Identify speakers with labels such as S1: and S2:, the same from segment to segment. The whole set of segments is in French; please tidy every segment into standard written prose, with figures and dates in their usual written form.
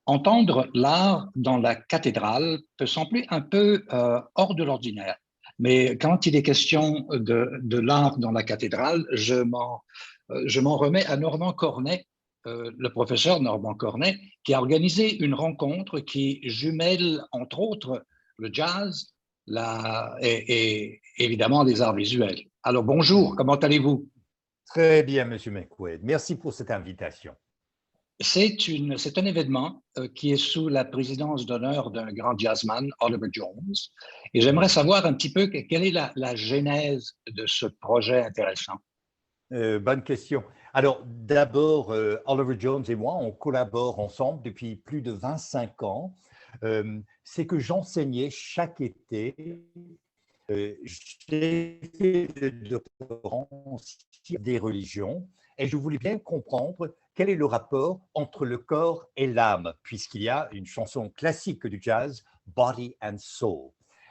S1: Entendre l'art dans la cathédrale peut sembler un peu hors de l'ordinaire. Mais quand il est question de l'art dans la cathédrale, je m'en remets à Normand Cornet, le professeur Normand Cornet, qui a organisé une rencontre qui jumelle, entre autres, le jazz et évidemment les arts visuels. Alors bonjour, comment allez-vous?
S2: Très bien, Monsieur McQuaid. Merci pour cette invitation.
S1: C'est un événement qui est sous la présidence d'honneur d'un grand jazzman, Oliver Jones. Et j'aimerais savoir un petit peu quelle est la genèse de ce projet intéressant.
S2: Bonne question. Alors, d'abord, Oliver Jones et moi, on collabore ensemble depuis plus de 25 ans. C'est que j'enseignais chaque été. J'ai fait le doctorat en sciences des religions et je voulais bien comprendre quel est le rapport entre le corps et l'âme, puisqu'il y a une chanson classique du jazz, Body and Soul.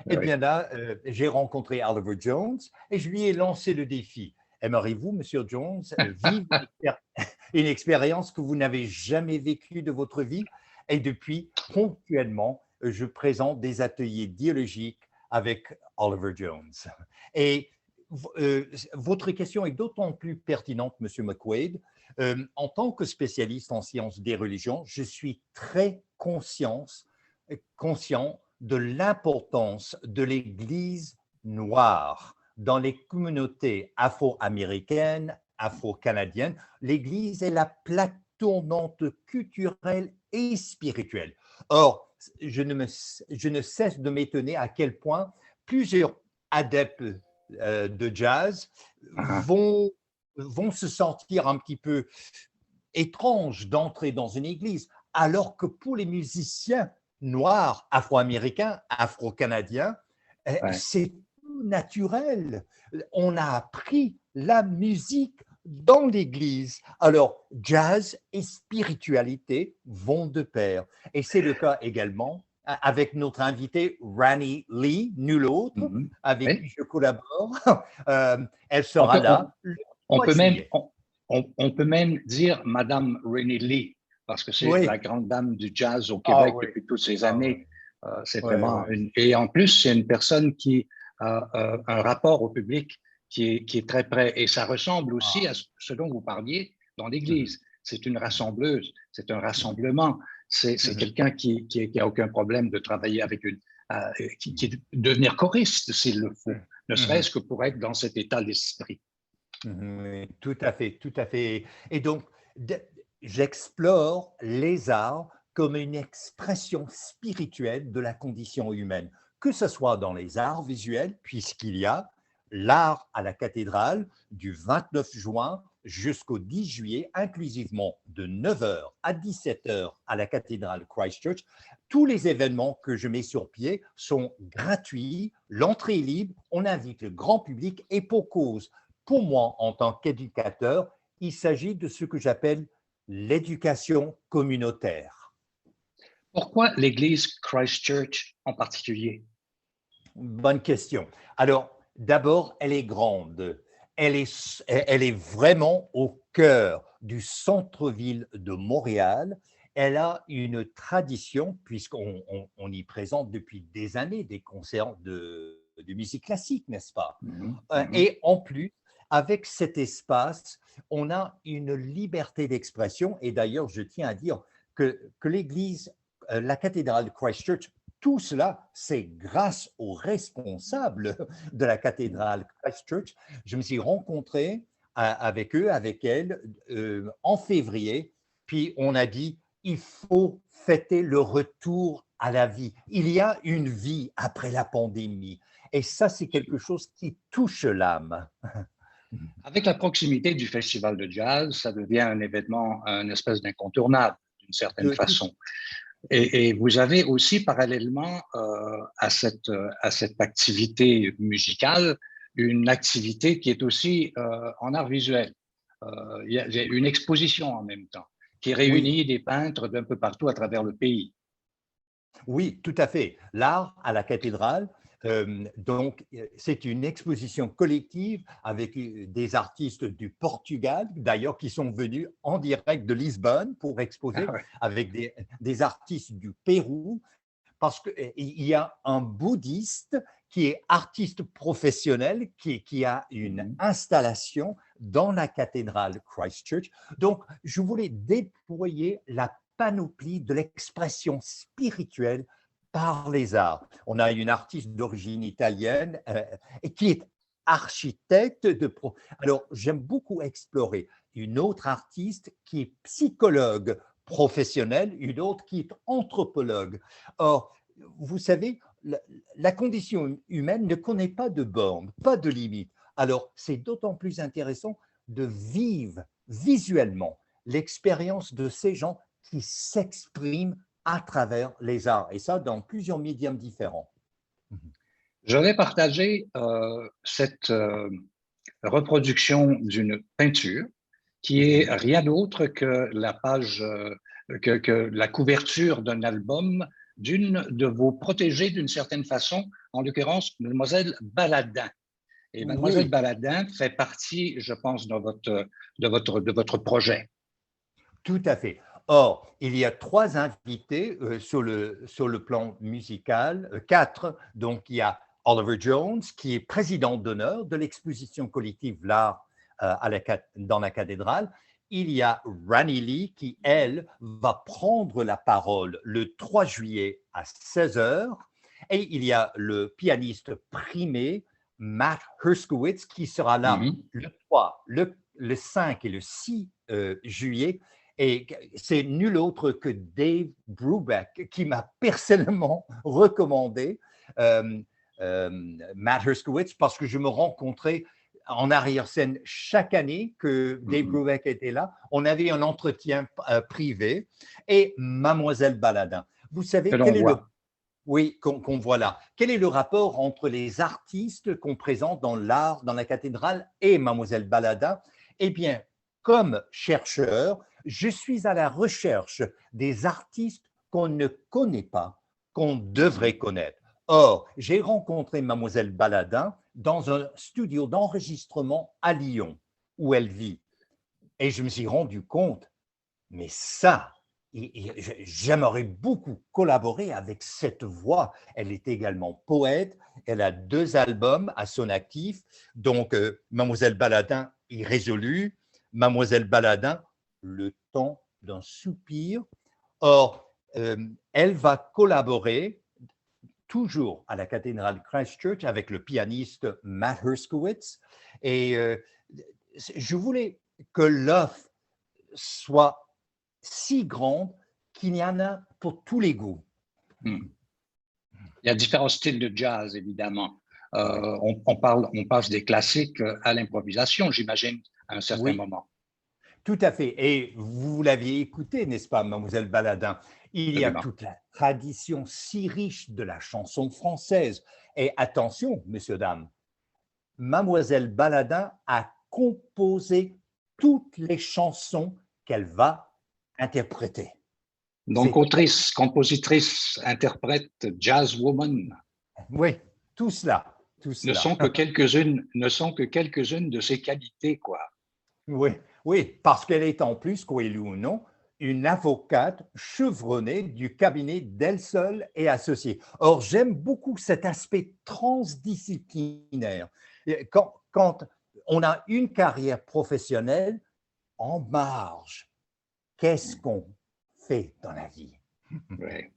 S2: Eh
S1: Oui.
S2: bien là, j'ai rencontré Oliver Jones et je lui ai lancé le défi. Aimeriez-vous, Monsieur Jones, vivre une expérience que vous n'avez jamais vécue de votre vie? Et depuis, ponctuellement, je présente des ateliers dialogiques avec Oliver Jones. Et votre question est d'autant plus pertinente, Monsieur McQuaid. En tant que spécialiste en sciences des religions, je suis très conscient de l'importance de l'Église noire dans les communautés afro-américaines, afro-canadiennes. L'Église est la plaque tournante culturelle et spirituelle. Or, je ne cesse de m'étonner à quel point plusieurs adeptes de jazz vont se sentir un petit peu étranges d'entrer dans une église, alors que pour les musiciens noirs, afro-américains, afro-canadiens,
S1: Ouais.
S2: c'est tout naturel. On a appris la musique dans l'église. Alors, jazz et spiritualité vont de pair. Et c'est le cas également avec notre invitée Rani Lee, nul autre,
S1: Mhm.
S2: avec
S1: Oui.
S2: qui je collabore. Elle
S1: On
S2: sera
S1: peut,
S2: là le
S1: on
S2: 3
S1: peut même,
S2: juillet.
S1: on peut même dire Madame Renée Lee, parce que c'est la
S2: Oui.
S1: grande dame du jazz au
S2: Ah
S1: Québec
S2: oui.
S1: depuis toutes ces
S2: Ah oui.
S1: années. C'est
S2: Ouais,
S1: vraiment
S2: ouais.
S1: une. Et en plus, c'est une personne qui a un rapport au public qui est très près. Et ça ressemble aussi
S2: Ah.
S1: à ce dont vous parliez dans
S2: Mhm.
S1: l'Église. C'est une rassembleuse, c'est un
S2: Mhm.
S1: rassemblement. C'est
S2: Mhm.
S1: quelqu'un qui a aucun problème de travailler avec qui devenir choriste s'il le faut, ne
S2: Mhm.
S1: serait-ce que pour être dans cet état d'esprit.
S2: Mhm. Oui, tout à fait, tout à fait. Et donc, de- j'explore les arts comme une expression spirituelle de la condition humaine, que ce soit dans les arts visuels, puisqu'il y a l'art à la cathédrale du 29 juin jusqu'au 10 juillet, inclusivement de 9 heures à 17 heures à la cathédrale Christchurch. Tous les événements que je mets sur pied sont gratuits, l'entrée est libre, on invite le grand public et pour cause. Pour moi, en tant qu'éducateur, il s'agit de ce que j'appelle l'éducation communautaire.
S1: Pourquoi l'Église Christchurch en particulier?
S2: Bonne question. Alors, d'abord, elle est grande. Elle est vraiment au cœur du centre-ville de Montréal. Elle a une tradition, puisqu'on y présente depuis des années des concerts de musique classique, n'est-ce pas?
S1: Mhm, mhm.
S2: Et en plus, avec cet espace, on a une liberté d'expression. Et d'ailleurs, je tiens à dire que l'Église, la cathédrale Christchurch, tout cela, c'est grâce aux responsables de la cathédrale Christchurch. Je me suis rencontré avec eux, avec elles, en février, puis on a dit, il faut fêter le retour à la vie. Il y a une vie après la pandémie. Et ça, c'est quelque chose qui touche l'âme.
S1: Avec la proximité du festival de jazz, ça devient un événement, un espèce d'incontournable d'une certaine
S2: Tout,
S1: façon. Et vous avez aussi parallèlement à cette activité musicale, une activité qui est aussi en art visuel. Il y a une exposition en même temps qui
S2: oui,
S1: réunit des peintres d'un peu partout à travers le pays.
S2: oui, tout à fait. L'art à la cathédrale Donc, c'est une exposition collective avec des artistes du Portugal, d'ailleurs, qui sont venus en direct de Lisbonne pour
S1: Ah
S2: exposer,
S1: ouais.
S2: avec des artistes du Pérou, parce qu'il y a un bouddhiste qui est artiste professionnel, qui a une
S1: Mhm.
S2: installation dans la cathédrale Christchurch. Donc, je voulais déployer la panoplie de l'expression spirituelle par les arts. On a une artiste d'origine italienne et qui est architecte Alors, j'aime beaucoup explorer une autre artiste qui est psychologue professionnelle, une autre qui est anthropologue. Or, vous savez, la condition humaine ne connaît pas de bornes, pas de limites. Alors, c'est d'autant plus intéressant de vivre visuellement l'expérience de ces gens qui s'expriment à travers les arts, et ça dans plusieurs médiums différents.
S1: Je vais partager cette reproduction d'une peinture qui est rien d'autre que la page, que la couverture d'un album d'une de vos protégées d'une certaine façon, en l'occurrence Mademoiselle Baladin. Et Mademoiselle
S2: Oui,
S1: Baladin fait partie, je pense, de votre projet.
S2: tout à fait. Or, il y a trois invités sur le plan musical, quatre. Donc, il y a Oliver Jones, qui est président d'honneur de l'exposition collective L'Art dans la cathédrale. Il y a Rani Lee, qui, elle, va prendre la parole le 3 juillet à 16 heures. Et il y a le pianiste primé, Matt Herskowitz, qui sera là
S1: Mhm.
S2: le 3, le 5 et le 6 juillet. Et c'est nul autre que Dave Brubeck qui m'a personnellement recommandé Matt Herskowitz, parce que je me rencontrais en arrière-scène chaque année que Dave
S1: Mhm.
S2: Brubeck était là. On avait un entretien privé et Mademoiselle Baladin. Vous
S1: Que
S2: savez
S1: l'on
S2: quel est
S1: voit.
S2: oui, qu'on voit là. Quel est le rapport entre les artistes qu'on présente dans l'art, dans la cathédrale et Mademoiselle Baladin? Eh bien, comme chercheur, je suis à la recherche des artistes qu'on ne connaît pas, qu'on
S1: Mhm.
S2: devrait connaître. Or, j'ai rencontré Mademoiselle Baladin dans un studio d'enregistrement à Lyon, où elle vit. Et je me suis rendu compte, mais ça, j'aimerais beaucoup collaborer avec cette voix. Elle est également poète, elle a 2 albums à son actif, donc Mademoiselle Baladin, Irrésolu, Mademoiselle Baladin, Le temps d'un soupir. Or, elle va collaborer toujours à la cathédrale Christchurch avec le pianiste Matt Herskowitz. Et je voulais que l'offre soit si grande qu'il y en a pour tous les goûts.
S1: Mhm. Il y a différents styles de jazz, évidemment.
S2: Oui,
S1: On passe des classiques à l'improvisation, j'imagine, à un certain
S2: oui,
S1: moment.
S2: tout à fait. Et vous l'aviez écouté, n'est-ce pas, Mademoiselle Baladin? Il y a
S1: Absolument.
S2: toute la tradition si riche de la chanson française. Et attention, messieurs, dames, Mademoiselle Baladin a composé toutes les chansons qu'elle va interpréter.
S1: Donc,
S2: C'est,
S1: autrice, compositrice, interprète, jazzwoman,
S2: oui, tout cela, tout
S1: ne
S2: cela.
S1: sont que quelques-unes, ne sont que quelques-unes de ses qualités, quoi.
S2: Oui, oui, parce qu'elle est en plus, croyez-le ou non, une avocate chevronnée du cabinet Delsol et Associés. Or, j'aime beaucoup cet aspect transdisciplinaire. Et quand on a une carrière professionnelle en marge, qu'est-ce qu'on fait dans la vie?
S1: Ouais.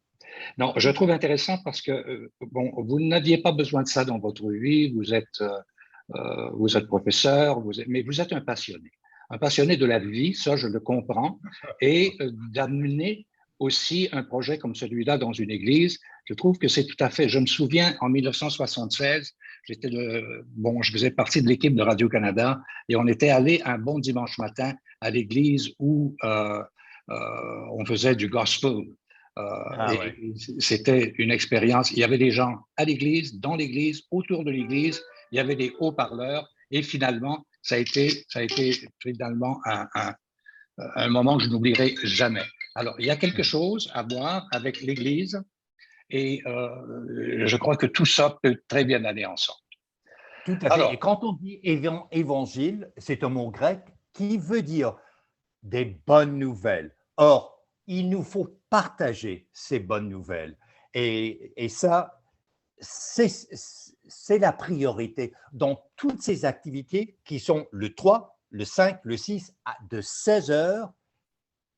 S1: Non, je trouve intéressant parce que bon, vous n'aviez pas besoin de ça dans votre vie. Vous êtes professeur, mais vous êtes un passionné de la vie, ça je le comprends, et d'amener aussi un projet comme celui-là dans une église. Je trouve que c'est tout à fait. Je me souviens en 1976, je faisais partie de l'équipe de Radio-Canada et on était allé un bon dimanche matin à l'église où on faisait du gospel.
S2: Ah ouais.
S1: Et c'était une expérience. Il y avait des gens à l'église, dans l'église, autour de l'église. Il y avait des haut-parleurs. Et finalement, ça a été finalement un moment que je n'oublierai jamais. Alors, il y a quelque chose à voir avec l'église Et je crois que tout ça peut très bien aller ensemble.
S2: Tout à fait. Et
S1: Alors,
S2: quand on dit évangile, c'est un mot grec qui veut dire des bonnes nouvelles. Or, il nous faut partager ces bonnes nouvelles. Et ça, c'est la priorité dans toutes ces activités qui sont le 3, le 5, le 6, de 16 heures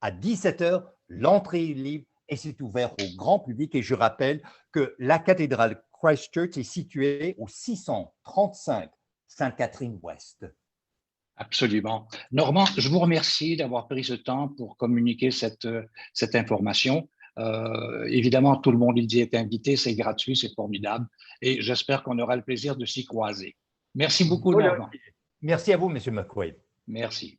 S2: à 17 heures. L'entrée est libre et c'est ouvert au grand public. Et je rappelle que la cathédrale Christ Church est située au 635 Sainte-Catherine-Ouest.
S1: absolument. Normand, je vous remercie d'avoir pris ce temps pour communiquer cette information. Évidemment, tout le monde y est invité, c'est gratuit, c'est formidable. Et j'espère qu'on aura le plaisir de s'y croiser. Merci beaucoup, Normand.
S2: Merci à vous, M. McQuaid.
S1: Merci.